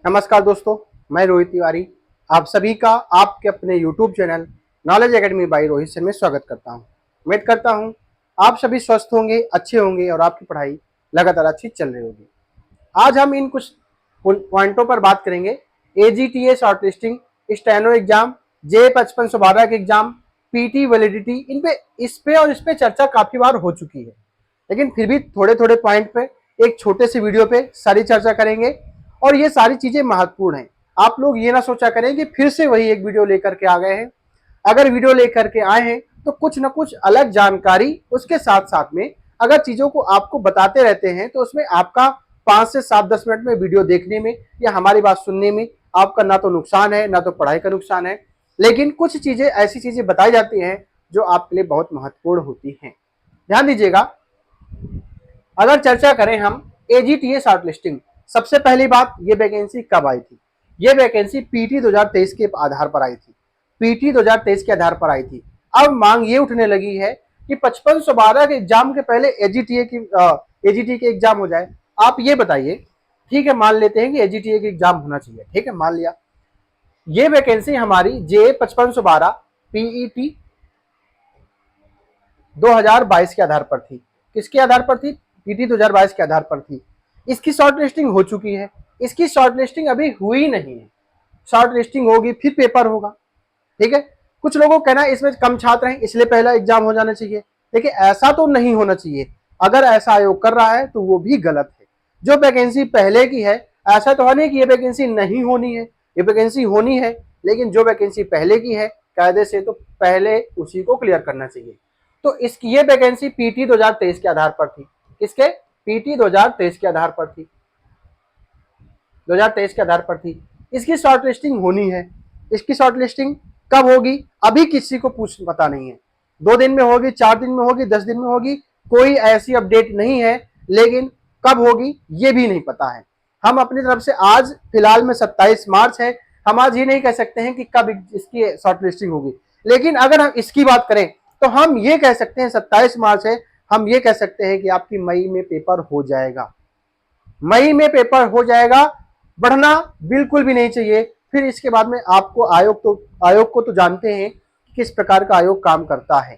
नमस्कार दोस्तों, मैं रोहित तिवारी आप सभी का आपके अपने YouTube channel knowledge academy by Rohit से मैं स्वागत करता हूं। उम्मीद करता हूं आप सभी स्वस्थ होंगे, अच्छे होंगे और आपकी पढ़ाई लगातार अच्छी चल रही होगी। आज हम इन कुछ पॉइंटों पर बात करेंगे। AGTA short listing, steno exam, J5512 के एग्जाम, PT वैलिडिटी, इस पे चर्चा काफी बार हो चुकी है, लेकिन फिर भी थोड़े थोड़े पॉइंट पे एक छोटे से वीडियो पे सारी चर्चा करेंगे और ये सारी चीजें महत्वपूर्ण हैं। आप लोग ये ना सोचा करें कि फिर से वही एक वीडियो लेकर के आ गए हैं। अगर वीडियो लेकर के आए हैं तो कुछ ना कुछ अलग जानकारी उसके साथ साथ में अगर चीजों को आपको बताते रहते हैं तो उसमें आपका 5 से 7 10 मिनट में वीडियो देखने में या हमारी बात सुनने में आपका ना तो नुकसान है ना तो पढ़ाई का नुकसान है, लेकिन कुछ चीजें ऐसी चीजें बताई जाती हैं जो आपके लिए बहुत महत्वपूर्ण होती हैं। ध्यान दीजिएगा। अगर चर्चा करें हम AGTA शॉर्ट लिस्टिंग, सबसे पहली बात, ये वैकेंसी कब आई थी? ये वैकेंसी PT 2023 के आधार पर आई थी। PT 2023 के आधार पर आई थी। अब मांग ये उठने लगी है कि 5512 के एग्जाम के पहले AGTA के एग्जाम हो जाए। आप ये बताइए, ठीक है, मान लेते हैं कि AGTA के एग्जाम होना चाहिए, ठीक है, मान लिया। ये वैकेंसी हमारी J5512 PET 2022 के आधार पर थी। किसके आधार पर थी? PT 2022 के आधार पर थी। इसकी शॉर्ट लिस्टिंग हो चुकी है। इसकी शॉर्ट लिस्टिंग अभी हुई नहीं है। शॉर्ट लिस्टिंग होगी फिर पेपर होगा, ठीक है। कुछ लोगों को कहना है इसमें कम छात्र हैं इसलिए पहला एग्जाम हो जाना चाहिए। देखिए, ऐसा तो नहीं होना चाहिए। अगर ऐसा आयोग कर रहा है तो वो भी गलत है। जो वैकेंसी पहले की है, ऐसा तो है नहीं कि ये वैकेंसी नहीं होनी है, ये वैकेंसी होनी है, लेकिन जो वैकेंसी पहले की है कायदे से तो पहले उसी को क्लियर करना चाहिए। तो इसकी ये वैकेंसी PT 2023 के आधार पर थी। किसके? PT 2023 के आधार पर थी। 2023 के आधार पर थी। इसकी शॉर्ट लिस्टिंग होनी है। इसकी शॉर्ट लिस्टिंग कब होगी अभी किसी को पता नहीं है। 2 दिन में होगी, 4 दिन में होगी, 10 दिन में होगी, कोई ऐसी अपडेट नहीं है। लेकिन कब होगी ये भी नहीं पता है। हम अपनी तरफ से आज फिलहाल में 27 मार्च है, हम आज ये नहीं कह सकते हैं कि कब इसकी शॉर्ट लिस्टिंग होगी। लेकिन अगर हम इसकी बात करें तो हम ये कह सकते हैं 27 मार्च है, हम ये कह सकते हैं कि आपकी मई में पेपर हो जाएगा। मई में पेपर हो जाएगा। बढ़ना बिल्कुल भी नहीं चाहिए। फिर इसके बाद में आपको आयोग को तो जानते हैं कि किस प्रकार का आयोग काम करता है।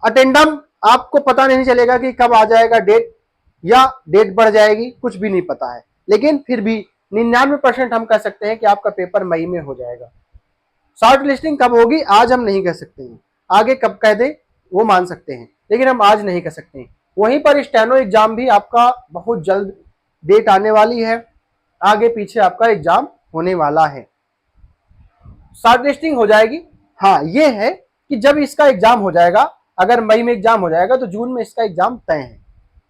अटेंडम आपको पता नहीं चलेगा कि कब आ जाएगा डेट, या डेट बढ़ जाएगी, कुछ भी नहीं पता है। लेकिन फिर भी 99% हम कह सकते हैं कि आपका पेपर मई में हो जाएगा। शॉर्ट लिस्टिंग कब होगी आज हम नहीं कह सकते हैं, आगे कब कह दे वो मान सकते हैं, लेकिन हम आज नहीं कह सकते हैं। वहीं पर स्टेनो एग्जाम भी आपका बहुत जल्द डेट आने वाली है। आगे पीछे आपका एग्जाम होने वाला है। शॉर्ट लिस्टिंग हो जाएगी। हाँ, ये है कि जब इसका एग्जाम हो जाएगा, अगर मई में एग्जाम हो जाएगा तो जून में इसका एग्जाम तय है।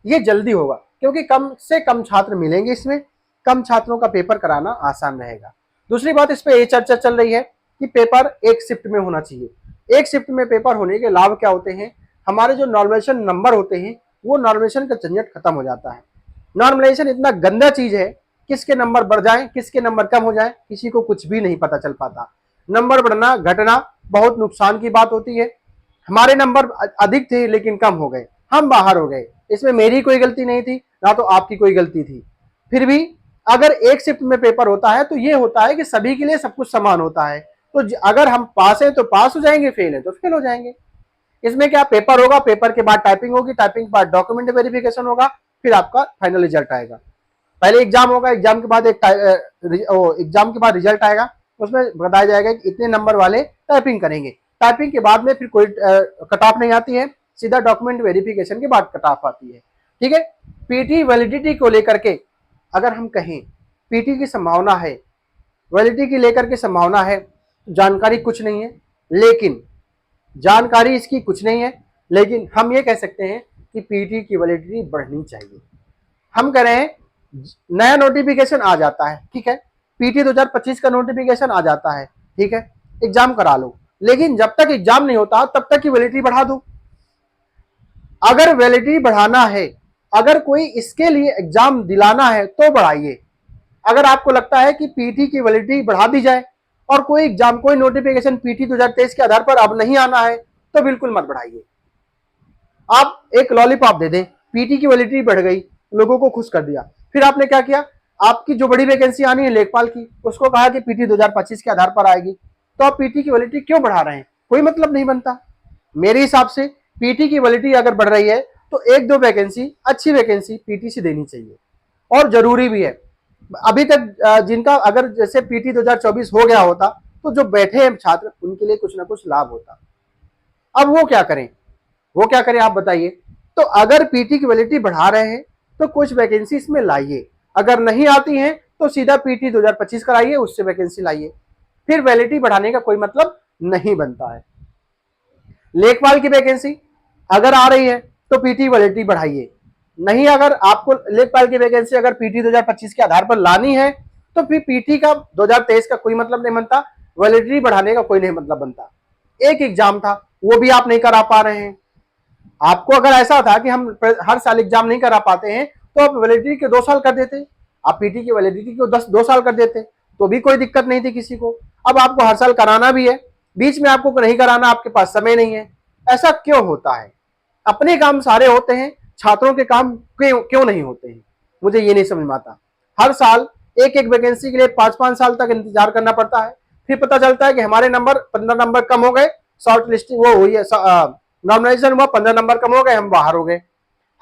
ये जल्दी होगा क्योंकि कम से कम छात्र मिलेंगे, इसमें कम छात्रों का पेपर कराना आसान रहेगा। दूसरी बात, इस पे ये चर्चा चल रही है कि पेपर एक शिफ्ट में होना चाहिए। एक शिफ्ट में पेपर होने के लाभ क्या होते हैं? हमारे जो नॉर्मलाइजेशन नंबर होते हैं वो नॉर्मलाइजेशन का झंझट खत्म हो जाता है। नॉर्मलाइजेशन इतना गंदा चीज है, किसके नंबर बढ़ जाए किसके नंबर कम हो जाए किसी को कुछ भी नहीं पता चल पाता। नंबर बढ़ना घटना बहुत नुकसान की बात होती है। हमारे नंबर अधिक थे लेकिन कम हो गए, हम बाहर हो गए, इसमें मेरी कोई गलती नहीं थी ना तो आपकी कोई गलती थी। फिर भी अगर एक शिफ्ट में पेपर होता है तो ये होता है कि सभी के लिए सब कुछ समान होता है। तो अगर हम पास हैं तो पास हो जाएंगे, फेल है तो फेल हो जाएंगे। इसमें क्या, पेपर होगा, पेपर के बाद टाइपिंग होगी, टाइपिंग के बाद डॉक्यूमेंट वेरिफिकेशन होगा, फिर आपका फाइनल रिजल्ट आएगा। पहले एग्जाम होगा, एग्जाम के बाद रिजल्ट आएगा, उसमें बताया जाएगा कि इतने नंबर वाले टाइपिंग करेंगे। टाइपिंग के बाद में फिर कोई कट ऑफ नहीं आती है, सीधा डॉक्यूमेंट वेरिफिकेशन के बाद कट ऑफ आती है। ठीक है। PT वैलिडिटी को लेकर के अगर हम कहें, PT की संभावना है, वैलिडिटी की लेकर के संभावना है, जानकारी कुछ नहीं है, लेकिन जानकारी इसकी कुछ नहीं है, लेकिन हम ये कह सकते हैं कि PT की वैलिडिटी बढ़नी चाहिए। हम कह रहे हैं नया नोटिफिकेशन आ जाता है, ठीक है, PT 2025 का नोटिफिकेशन आ जाता है, ठीक है, एग्जाम करा लो, लेकिन जब तक एग्जाम नहीं होता तब तक की वैलिडिटी बढ़ा दो। अगर वैलिडिटी बढ़ाना है, अगर कोई इसके लिए एग्जाम दिलाना है तो बढ़ाइए। अगर आपको लगता है कि PT की वैलिडिटी बढ़ा दी जाए और कोई एग्जाम कोई नोटिफिकेशन PT 2023 के आधार पर अब नहीं आना है तो बिल्कुल मत बढ़ाइए। आप एक लॉलीपॉप दे दें, PT की वैलिडिटी बढ़ गई, लोगों को खुश कर दिया, फिर आपने क्या किया, आपकी जो बड़ी वैकेंसी आनी है लेखपाल की, उसको कहा कि पीटी 2025 के आधार पर आएगी, तो आप पीटी की वैलिडिटी क्यों बढ़ा रहे हैं? कोई मतलब नहीं बनता। मेरे हिसाब से पीटी की वैलिडिटी अगर बढ़ रही है तो एक दो वैकेंसी, अच्छी वैकेंसी पीटी से देनी चाहिए, और जरूरी भी है। अभी तक जिनका अगर जैसे पीटी 2024 हो गया होता तो जो बैठे हैं छात्र उनके लिए कुछ ना कुछ लाभ होता। अब वो क्या करें, वो क्या करें आप बताइए। तो अगर पीटी की वैलिडिटी बढ़ा रहे हैं तो कुछ वैकेंसी इसमें लाइए, अगर नहीं आती हैं तो सीधा पीटी 2025 कराइए, उससे वैकेंसी लाइए, फिर वैलिडिटी बढ़ाने का कोई मतलब नहीं बनता है। लेखपाल की वैकेंसी अगर आ रही है तो पीटी वैलिडिटी बढ़ाइए, नहीं अगर आपको लेखपाल की वैकेंसी अगर पीटी 2025 के आधार पर लानी है तो फिर पीटी का 2023 का कोई मतलब नहीं बनता, वैलिडिटी बढ़ाने का कोई नहीं मतलब बनता। एक एग्जाम था वो भी आप नहीं करा पा रहे हैं। आपको अगर ऐसा था कि हम हर साल एग्जाम नहीं करा पाते हैं तो आप वैलिडिटी के 2 साल कर देते, आप पीटी की वैलिडिटी को 2 साल कर देते तो भी कोई दिक्कत नहीं थी किसी को। अब आपको हर साल कराना भी है, बीच में आपको नहीं कराना, आपके पास समय नहीं है। ऐसा क्यों होता है? अपने काम सारे होते हैं, छात्रों के काम क्यों क्यों नहीं होते हैं? मुझे ये नहीं समझ में आता। हर साल एक एक वैकेंसी के लिए 5-5 साल तक इंतजार करना पड़ता है, फिर पता चलता है कि हमारे नंबर 15 नंबर कम हो गए, शॉर्ट लिस्टिंग वो हुई है, नॉमिनेशन हुआ, 15 नंबर कम हो गए, हम बाहर हो गए।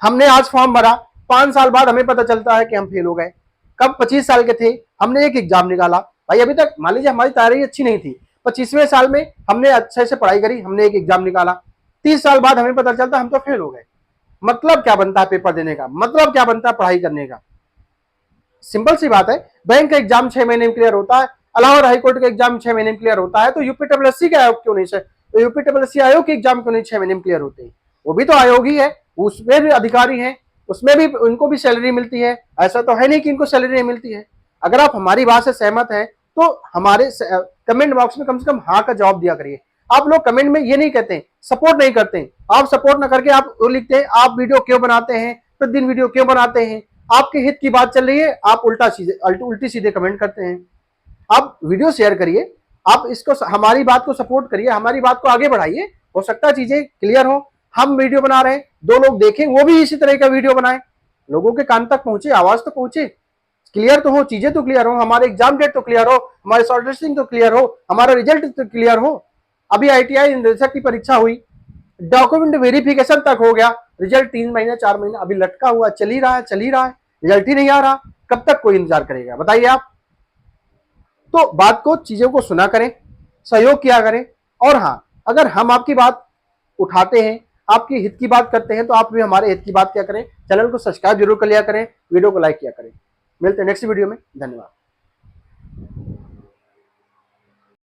हमने आज फॉर्म भरा, 5 साल बाद हमें पता चलता है कि हम फेल हो गए। कब 25 साल के थे, हमने एक एग्जाम निकाला, भाई अभी तक मान लीजिए हमारी तैयारी अच्छी नहीं थी, 25वें साल में हमने अच्छे से पढ़ाई करी, हमने एक एग्जाम निकाला, 30 साल बाद हमें पता चलता हम तो फेल हो गए। मतलब क्या बनता है पेपर देने का, मतलब क्या बनता है पढ़ाई करने का? सिंपल सी बात है, बैंक का एग्जाम 6 महीने में क्लियर होता है, इलाहाबाद हाईकोर्ट का एग्जाम 6 महीने में क्लियर होता है, तो यूपीडब्ल्यूएससी के आयोग क्यों नहीं, तो यूपीडब्ल्यूएससी आयोग के एग्जाम क्यों नहीं 6 महीने में क्लियर होते हैं? वो भी तो आयोग ही है, उसमें भी अधिकारी हैं, उसमें भी उनको भी सैलरी मिलती है, ऐसा तो है नहीं कि इनको सैलरी नहीं मिलती है। अगर आप हमारी बात से सहमत हैं तो हमारे कमेंट बॉक्स में कम से कम हाँ का जवाब दिया करिए। आप लोग कमेंट में ये नहीं कहते, सपोर्ट नहीं करते, आप सपोर्ट ना करके आप लिखते हैं आप वीडियो क्यों बनाते हैं, प्रतिदिन वीडियो क्यों बनाते हैं, आपके हित की बात चल रही है, आप उल्टी सीधे कमेंट करते हैं। आप वीडियो शेयर करिए, आप इसको हमारी बात को सपोर्ट करिए, हमारी बात को आगे बढ़ाइए, हो सकता है चीजें क्लियर हो। हम वीडियो बना रहे हैं, 2 लोग देखें, वो भी इसी तरह का वीडियो बनाए, लोगों के कान तक पहुंचे, आवाज तो पहुंचे, क्लियर तो हो, चीजें तो क्लियर हो, हमारे एग्जाम डेट तो क्लियर हो, हमारे शॉर्ट लिस्टिंग तो क्लियर हो, हमारा रिजल्ट तो क्लियर हो। अभी आईटीआई निदेशक की परीक्षा हुई, डॉक्यूमेंट वेरिफिकेशन तक हो गया, रिजल्ट 3 महीने 4 महीने अभी लटका हुआ, चल ही रहा है, रिजल्ट ही नहीं आ रहा, कब तक कोई इंतजार करेगा बताइए आप? तो बात को, चीजों को सुना करें, सहयोग किया करें। और हाँ, अगर हम आपकी बात उठाते हैं, आपके हित की बात करते हैं, तो आप भी हमारे हित की बात क्या करें, चैनल को सब्सक्राइब जरूर कर लिया करें, वीडियो को लाइक किया करें। मिलते हैं नेक्स्ट वीडियो में, धन्यवाद।